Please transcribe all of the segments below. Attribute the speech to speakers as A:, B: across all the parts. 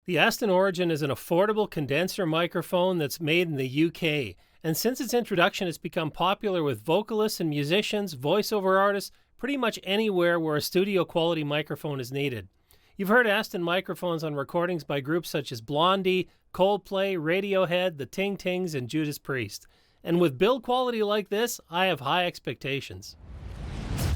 A: The Aston Origin is an affordable condenser microphone that's made in the UK, and since its introduction it's become popular with vocalists and musicians, voiceover artists, pretty much anywhere where a studio quality microphone is needed. You've heard Aston microphones on recordings by groups such as Blondie, Coldplay, Radiohead, the Ting Tings, and Judas Priest. And with build quality like this, I have high expectations.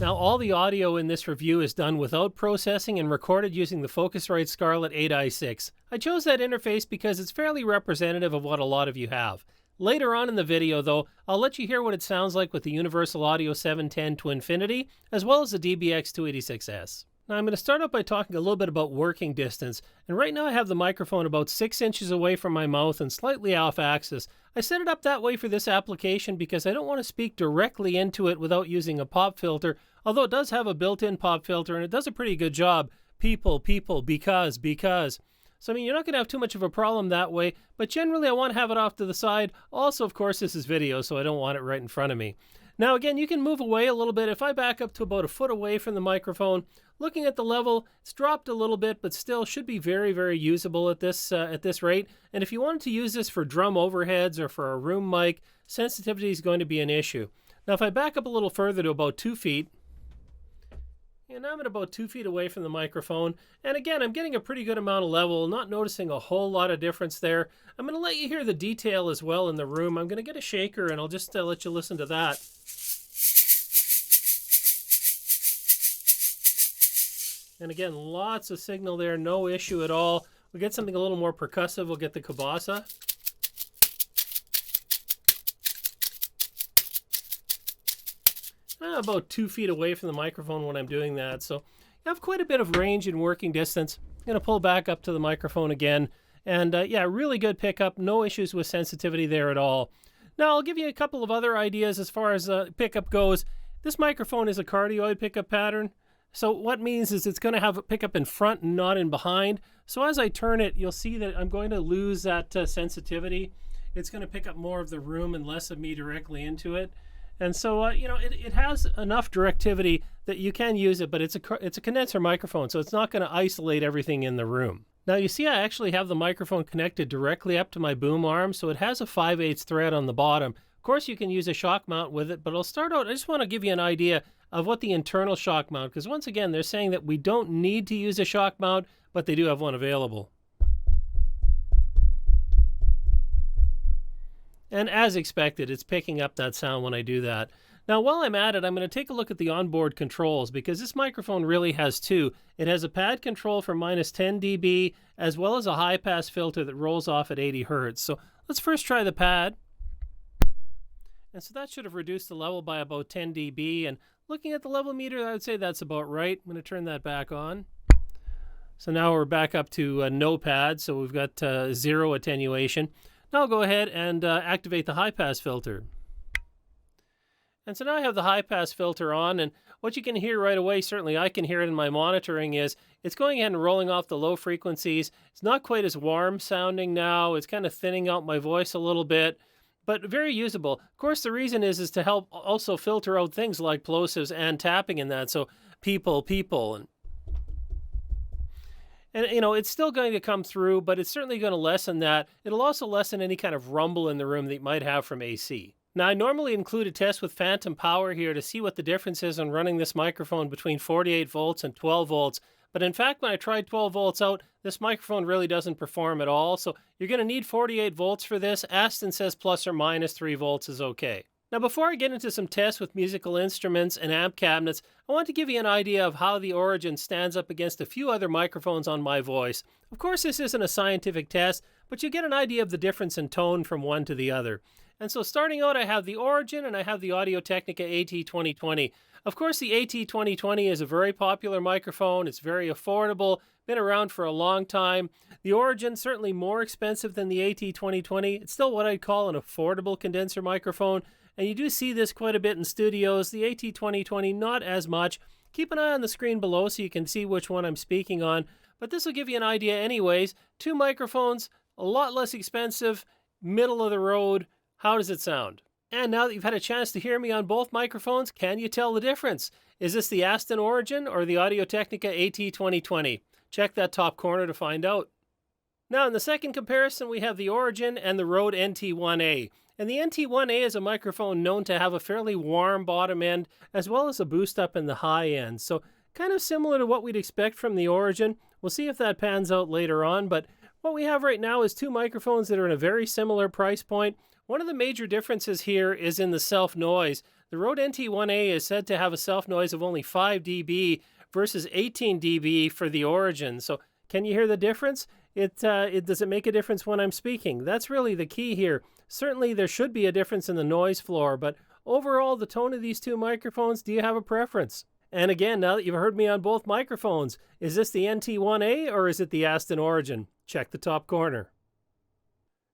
A: Now, all the audio in this review is done without processing and recorded using the Focusrite Scarlett 8i6. I chose that interface because it's fairly representative of what a lot of you have. Later on in the video, though, I'll let you hear what it sounds like with the Universal Audio 710 to Infinity, as well as the DBX 286S. Now, I'm going to start out by talking a little bit about working distance, and right now I have the microphone about 6 inches away from my mouth and slightly off axis. I set it up that way for this application because I don't want to speak directly into it without using a pop filter, although it does have a built-in pop filter and it does a pretty good job. People, because. So, I mean, you're not going to have too much of a problem that way, but generally I want to have it off to the side. Also, of course, this is video, so I don't want it right in front of me. Now, again, you can move away a little bit. If I back up to about a foot away from the microphone, looking at the level, it's dropped a little bit, but still should be very, very usable at this rate. And if you wanted to use this for drum overheads or for a room mic, sensitivity is going to be an issue. Now, if I back up a little further to about 2 feet, and I'm at about 2 feet away from the microphone, and again, I'm getting a pretty good amount of level, not noticing a whole lot of difference there. I'm going to let you hear the detail as well in the room. I'm going to get a shaker, and I'll just let you listen to that. And again, lots of signal there, no issue at all. We'll get something a little more percussive. We'll get the kibasa. I'm about 2 feet away from the microphone when I'm doing that. So you have quite a bit of range and working distance. I'm going to pull back up to the microphone again. And yeah, really good pickup. No issues with sensitivity there at all. Now, I'll give you a couple of other ideas as far as pickup goes. This microphone is a cardioid pickup pattern. So what it means is it's going to have a pickup in front and not in behind. So as I turn it, you'll see that I'm going to lose that sensitivity. It's going to pick up more of the room and less of me directly into it. And so, you know, it has enough directivity that you can use it, but it's a condenser microphone, so it's not going to isolate everything in the room. Now, you see I actually have the microphone connected directly up to my boom arm, so it has a 5/8 thread on the bottom. Of course, you can use a shock mount with it, but I'll start out, I just want to give you an idea of what the internal shock mount, because once again, they're saying that we don't need to use a shock mount, but they do have one available. And as expected, it's picking up that sound when I do that. Now, while I'm at it, I'm going to take a look at the onboard controls, because this microphone really has two. It has a pad control for -10 dB, as well as a high-pass filter that rolls off at 80 Hertz. So let's first try the pad. And so that should have reduced the level by about 10 dB. And looking at the level meter, I would say that's about right. I'm going to turn that back on. So now we're back up to no pad, so we've got 0 attenuation. Now I'll go ahead and activate the high-pass filter. And so now I have the high-pass filter on, and what you can hear right away, certainly I can hear it in my monitoring, is it's going ahead and rolling off the low frequencies. It's not quite as warm sounding now. It's kind of thinning out my voice a little bit, but very usable. Of course, the reason is to help also filter out things like plosives and tapping in that. So people, and you know, it's still going to come through, but it's certainly going to lessen that. It'll also lessen any kind of rumble in the room that you might have from AC. Now, I normally include a test with phantom power here to see what the difference is on running this microphone between 48 volts and 12 volts. But in fact, when I tried 12 volts out, this microphone really doesn't perform at all. So you're going to need 48 volts for this. Aston says plus or minus 3 volts is okay. Now, before I get into some tests with musical instruments and amp cabinets, I want to give you an idea of how the Origin stands up against a few other microphones on my voice. Of course, this isn't a scientific test, but you get an idea of the difference in tone from one to the other. And so starting out, I have the Origin and I have the Audio-Technica AT2020. Of course, the AT2020 is a very popular microphone. It's very affordable, been around for a long time. The Origin, certainly more expensive than the AT2020. It's still what I'd call an affordable condenser microphone. And you do see this quite a bit in studios. The AT2020, not as much. Keep an eye on the screen below so you can see which one I'm speaking on. But this will give you an idea anyways. Two microphones, a lot less expensive, middle of the road. How does it sound? And now that you've had a chance to hear me on both microphones, can you tell the difference? Is this the Aston Origin or the Audio-Technica AT2020? Check that top corner to find out. Now in the second comparison, we have the Origin and the Rode NT1A. And the NT1A is a microphone known to have a fairly warm bottom end, as well as a boost up in the high end. So kind of similar to what we'd expect from the Origin. We'll see if that pans out later on, but what we have right now is two microphones that are in a very similar price point. One of the major differences here is in the self-noise. The Rode NT1A is said to have a self-noise of only 5 dB versus 18 dB for the Origin. So can you hear the difference? Does it make a difference when I'm speaking? That's really the key here. Certainly there should be a difference in the noise floor, but overall the tone of these two microphones, do you have a preference? And again, now that you've heard me on both microphones, is this the NT1A or is it the Aston Origin? Check the top corner.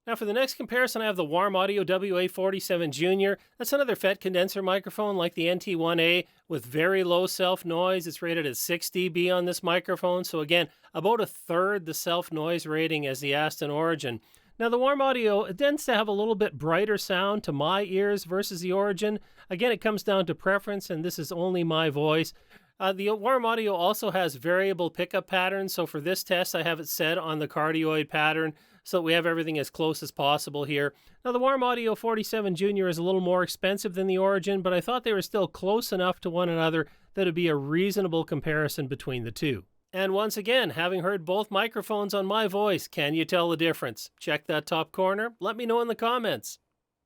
A: Now for the next comparison, I have the Warm Audio WA47 Junior. That's another FET condenser microphone like the NT1A with very low self-noise. It's rated at 6 dB on this microphone. So again, about a third the self-noise rating as the Aston Origin. Now the Warm Audio, it tends to have a little bit brighter sound to my ears versus the Origin. Again, it comes down to preference, and this is only my voice. The Warm Audio also has variable pickup patterns. So for this test, I have it set on the cardioid pattern, so we have everything as close as possible here. Now the Warm Audio 47 Junior is a little more expensive than the Origin, but I thought they were still close enough to one another that it'd be a reasonable comparison between the two. And once again, having heard both microphones on my voice, can you tell the difference? Check that top corner. Let me know in the comments.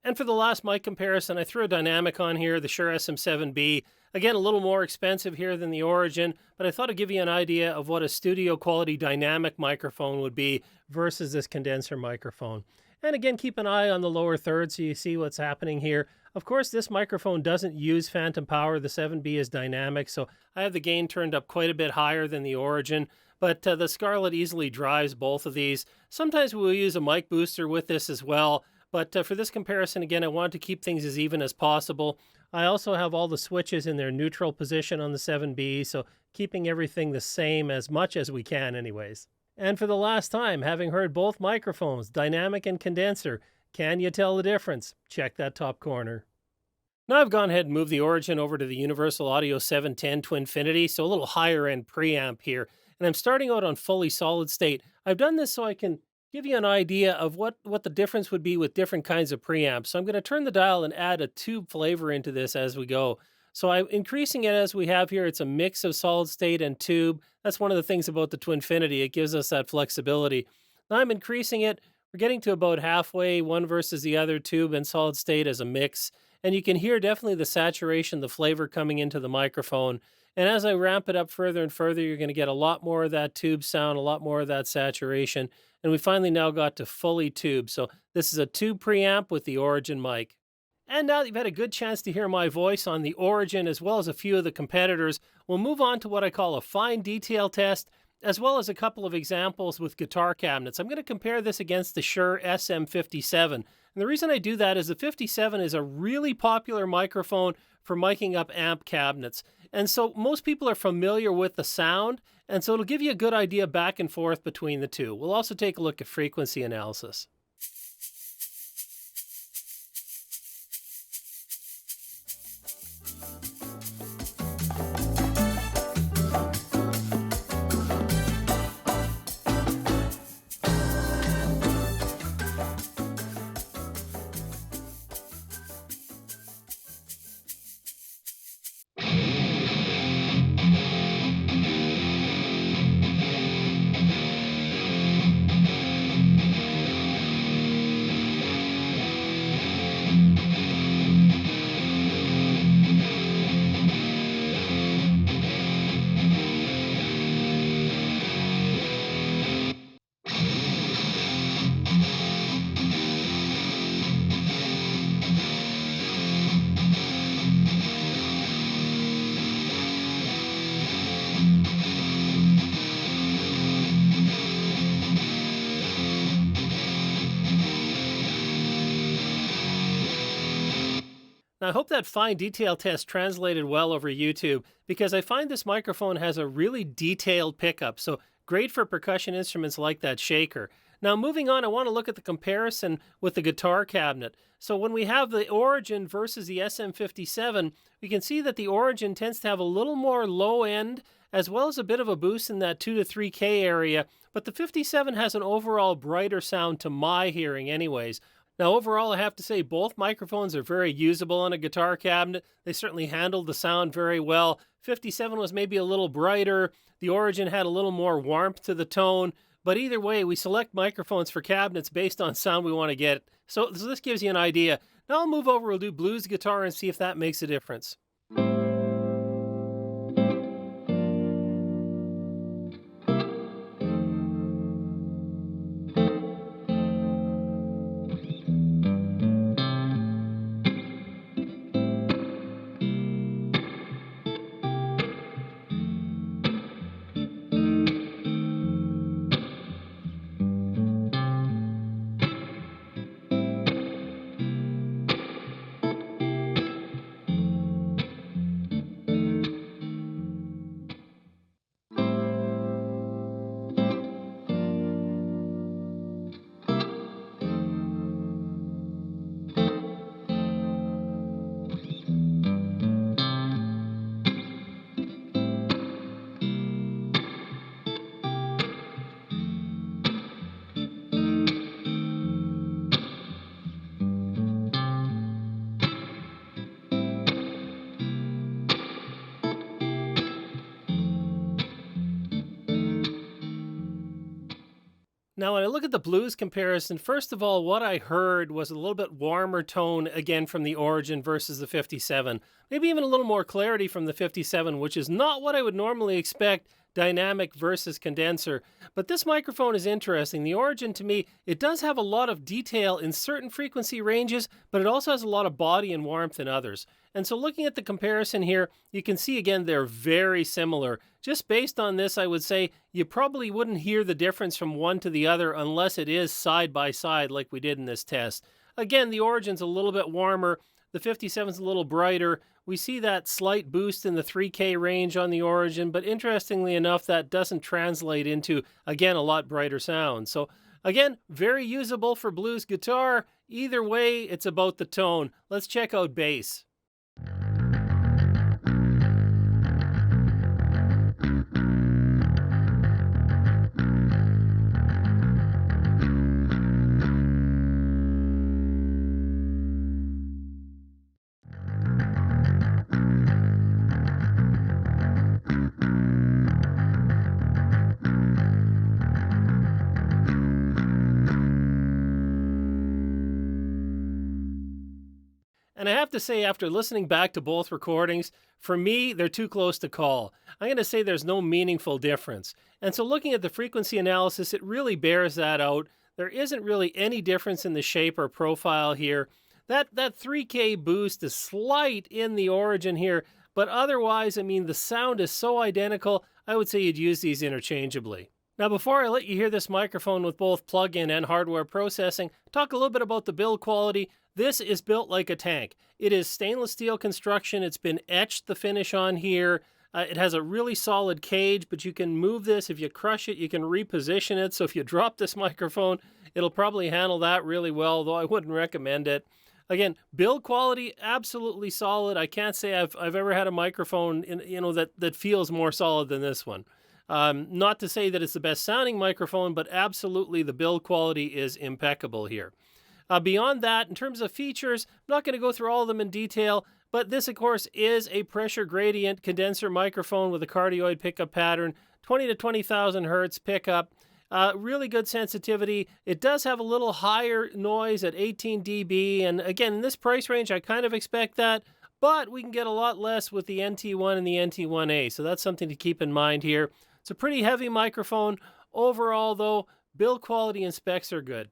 A: And for the last mic comparison, I threw a dynamic on here, the Shure SM57B. Again, a little more expensive here than the Origin, but I thought I'd give you an idea of what a studio quality dynamic microphone would be versus this condenser microphone. And again, keep an eye on the lower third so you see what's happening here. Of course, this microphone doesn't use phantom power. The 7B is dynamic, so I have the gain turned up quite a bit higher than the Origin, but the Scarlett easily drives both of these. Sometimes we'll use a mic booster with this as well, but for this comparison, again, I wanted to keep things as even as possible. I also have all the switches in their neutral position on the 7B, so keeping everything the same as much as we can anyways. And for the last time, having heard both microphones, dynamic and condenser, can you tell the difference? Check that top corner. Now I've gone ahead and moved the Origin over to the Universal Audio 710 Twinfinity, so a little higher end preamp here. And I'm starting out on fully solid state. I've done this so I can give you an idea of what the difference would be with different kinds of preamps. So I'm going to turn the dial and add a tube flavor into this as we go. So I'm increasing it as we have here. It's a mix of solid state and tube. That's one of the things about the Twinfinity. It gives us that flexibility. Now I'm increasing it. We're getting to about halfway, one versus the other, tube and solid state as a mix. And you can hear definitely the saturation, the flavor coming into the microphone. And as I ramp it up further and further, you're going to get a lot more of that tube sound, a lot more of that saturation. And we finally now got to fully tube. So this is a tube preamp with the Origin mic. And now that you've had a good chance to hear my voice on the Origin as well as a few of the competitors, we'll move on to what I call a fine detail test, as well as a couple of examples with guitar cabinets. I'm going to compare this against the Shure SM57. And the reason I do that is the 57 is a really popular microphone for miking up amp cabinets. And so most people are familiar with the sound, and so it'll give you a good idea back and forth between the two. We'll also take a look at frequency analysis. Now, I hope that fine detail test translated well over YouTube, because I find this microphone has a really detailed pickup, so great for percussion instruments like that shaker. Now, moving on, I want to look at the comparison with the guitar cabinet. So when we have the Origin versus the SM57, we can see that the Origin tends to have a little more low end, as well as a bit of a boost in that 2 to 3K area, but the 57 has an overall brighter sound to my hearing anyways. Now, overall, I have to say both microphones are very usable on a guitar cabinet. They certainly handled the sound very well. 57 was maybe a little brighter. The Origin had a little more warmth to the tone. But either way, we select microphones for cabinets based on sound we want to get. So this gives you an idea. Now I'll move over, we'll do blues guitar and see if that makes a difference. Now, when I look at the blues comparison, first of all, what I heard was a little bit warmer tone again from the Origin versus the 57. Maybe even a little more clarity from the 57, which is not what I would normally expect, dynamic versus condenser. But this microphone is interesting. The Origin, to me, it does have a lot of detail in certain frequency ranges, but it also has a lot of body and warmth in others. And so looking at the comparison here, you can see again, they're very similar. Just based on this, I would say you probably wouldn't hear the difference from one to the other unless it is side by side like we did in this test. Again, the Origin's a little bit warmer. The 57's a little brighter. We see that slight boost in the 3K range on the Origin, but interestingly enough, that doesn't translate into, again, a lot brighter sound. So again, very usable for blues guitar. Either way, it's about the tone. Let's check out bass. And I have to say, after listening back to both recordings, for me, they're too close to call. I'm going to say there's no meaningful difference. And so looking at the frequency analysis, it really bears that out. There isn't really any difference in the shape or profile here. That 3K boost is slight in the Origin here, but otherwise, I mean, the sound is so identical, I would say you'd use these interchangeably. Now, before I let you hear this microphone with both plug-in and hardware processing, talk a little bit about the build quality. This is built like a tank. It is stainless steel construction. It's been etched, the finish on here. It has a really solid cage, but you can move this. If you crush it, you can reposition it. So if you drop this microphone, it'll probably handle that really well, though I wouldn't recommend it. Again, build quality, absolutely solid. I can't say I've ever had a microphone that feels more solid than this one. Not to say that it's the best sounding microphone, but absolutely the build quality is impeccable here. Beyond that, in terms of features, I'm not going to go through all of them in detail, but this, of course, is a pressure gradient condenser microphone with a cardioid pickup pattern, 20 to 20,000 hertz pickup, really good sensitivity. It does have a little higher noise at 18 dB, and again, in this price range, I kind of expect that, but we can get a lot less with the NT1 and the NT1A, so that's something to keep in mind here. It's a pretty heavy microphone. Overall, though, build quality and specs are good.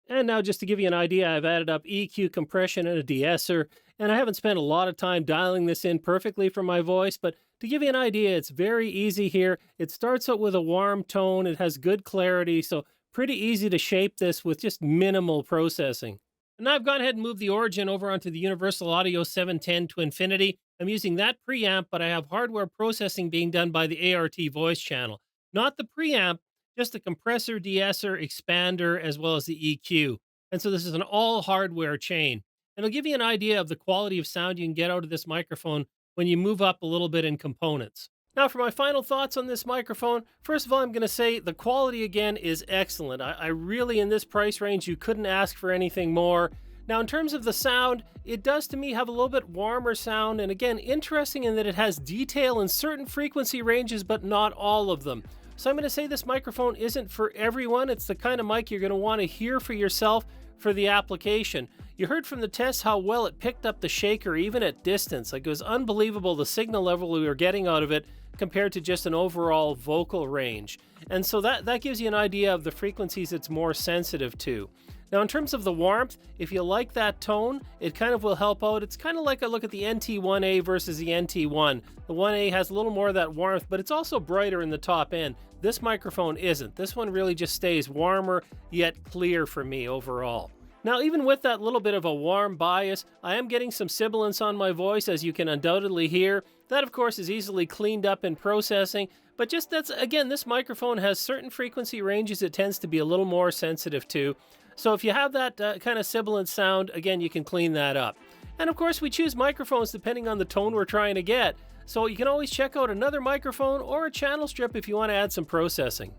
A: And now just to give you an idea, I've added up EQ, compression, and a de-esser, and I haven't spent a lot of time dialing this in perfectly for my voice, but to give you an idea, it's very easy here. It starts out with a warm tone, it has good clarity, so pretty easy to shape this with just minimal processing. And I've gone ahead and moved the Origin over onto the Universal Audio 710 to infinity. I'm using that preamp, but I have hardware processing being done by the ART voice channel. Not the preamp, just the compressor, de-esser, expander, as well as the EQ. And so this is an all hardware chain. And it'll give you an idea of the quality of sound you can get out of this microphone when you move up a little bit in components. Now for my final thoughts on this microphone, first of all, I'm going to say the quality again is excellent. I really, in this price range, you couldn't ask for anything more. Now in terms of the sound, it does to me have a little bit warmer sound, and again, interesting in that it has detail in certain frequency ranges, but not all of them. So I'm going to say this microphone isn't for everyone. It's the kind of mic you're going to want to hear for yourself for the application. You heard from the test how well it picked up the shaker even at distance. Like, it was unbelievable the signal level we were getting out of it compared to just an overall vocal range. And so that gives you an idea of the frequencies it's more sensitive to. Now in terms of the warmth, if you like that tone, it kind of will help out. It's kind of like a look at the NT1A versus the NT1. The 1A has a little more of that warmth, but it's also brighter in the top end. This microphone isn't. This one really just stays warmer yet clear for me overall. Now even with that little bit of a warm bias, I am getting some sibilance on my voice, as you can undoubtedly hear. That of course is easily cleaned up in processing, but just that's, again, this microphone has certain frequency ranges it tends to be a little more sensitive to. So if you have that kind of sibilant sound, again, you can clean that up. And of course we choose microphones depending on the tone we're trying to get. So you can always check out another microphone or a channel strip if you want to add some processing.